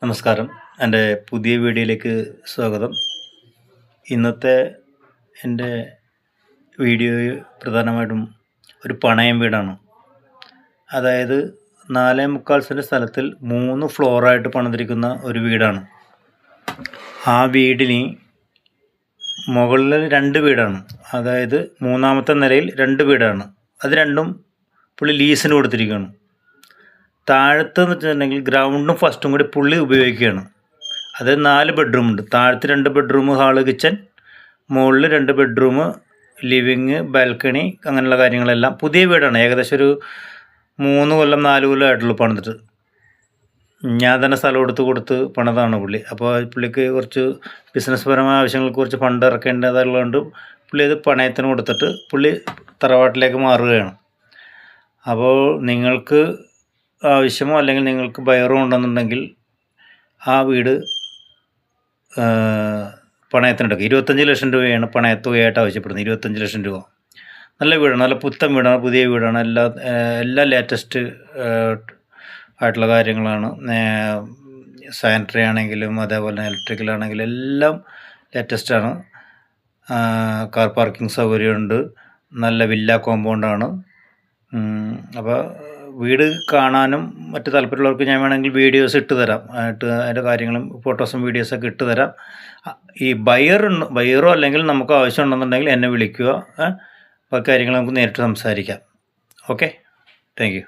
നമസ്കാരം. എൻ്റെ പുതിയ വീഡിയോയിലേക്ക് സ്വാഗതം. ഇന്നത്തെ എൻ്റെ വീഡിയോ പ്രധാനമായിട്ടും ഒരു പണയം വീടാണ്. അതായത് 4.25 സെൻറ്റ് സ്ഥലത്തിൽ 3 ഫ്ലോറായിട്ട് പണിതിരിക്കുന്ന ഒരു വീടാണ്. ആ വീടിന് മുകളിൽ 2 വീടാണ്. അതായത് 3-ാമത്തെ നിലയിൽ 2 വീടാണ്. അത് രണ്ടും പുള്ളി ലീസിന് കൊടുത്തിരിക്കുകയാണ്. താഴത്തെന്ന് വെച്ചിട്ടുണ്ടെങ്കിൽ ഗ്രൗണ്ടും ഫസ്റ്റും കൂടി പുള്ളി ഉപയോഗിക്കുകയാണ്. അത് 4 ബെഡ്റൂമുണ്ട്. താഴത്ത് 2 ബെഡ്റൂം, ഹാള്, കിച്ചൺ. മുകളിൽ 2 ബെഡ്റൂം, ലിവിങ്, ബാൽക്കണി, അങ്ങനെയുള്ള കാര്യങ്ങളെല്ലാം. പുതിയ വീടാണ്. ഏകദേശം ഒരു 3 കൊല്ലം 4 കൊല്ലം ആയിട്ടുള്ളൂ പണിതിട്ട്. ഞാൻ തന്നെ സ്ഥലം കൊടുത്ത് പണിതാണ് പുള്ളി. അപ്പോൾ പുള്ളിക്ക് കുറച്ച് ബിസിനസ് പരമായ ആവശ്യങ്ങൾക്ക് കുറച്ച് ഫണ്ട് ഇറക്കേണ്ടതുള്ളതുകൊണ്ട് പുള്ളി അത് പണയത്തിന് കൊടുത്തിട്ട് പുള്ളി തറവാട്ടിലേക്ക് മാറുകയാണ്. അപ്പോൾ നിങ്ങൾക്ക് ആവശ്യമോ അല്ലെങ്കിൽ നിങ്ങൾക്ക് ബയറോ ഉണ്ടെന്നുണ്ടെങ്കിൽ ആ വീട് പണയത്തിനെടുക്കുക. 25 ലക്ഷം രൂപയാണ് പണയത്തുകയായിട്ട് ആവശ്യപ്പെടുന്നത്. 25 ലക്ഷം രൂപ. നല്ല വീടാണ്, നല്ല പുത്തൻ വീടാണ്, പുതിയ വീടാണ്. എല്ലാ ലേറ്റസ്റ്റ് ആയിട്ടുള്ള കാര്യങ്ങളാണ്. സാനിറ്ററി ആണെങ്കിലും അതേപോലെ ഇലക്ട്രിക്കലാണെങ്കിലും എല്ലാം ലേറ്റസ്റ്റാണ്. കാർ പാർക്കിംഗ് സൗകര്യമുണ്ട്. നല്ല വില്ല കോമ്പൗണ്ടാണ്. അപ്പോൾ വീട് കാണാനും മറ്റ് താല്പര്യമുള്ളവർക്ക് ഞാൻ വേണമെങ്കിൽ വീഡിയോസ് ഇട്ട് തരാം. അതിൻ്റെ കാര്യങ്ങളും ഫോട്ടോസും വീഡിയോസൊക്കെ ഇട്ട് തരാം. ഈ ബയറോ അല്ലെങ്കിൽ നമുക്ക് ആവശ്യമുണ്ടെന്നുണ്ടെങ്കിൽ എന്നെ വിളിക്കുക. ബാക്കി കാര്യങ്ങൾ നമുക്ക് നേരിട്ട് സംസാരിക്കാം. Okay, thank you.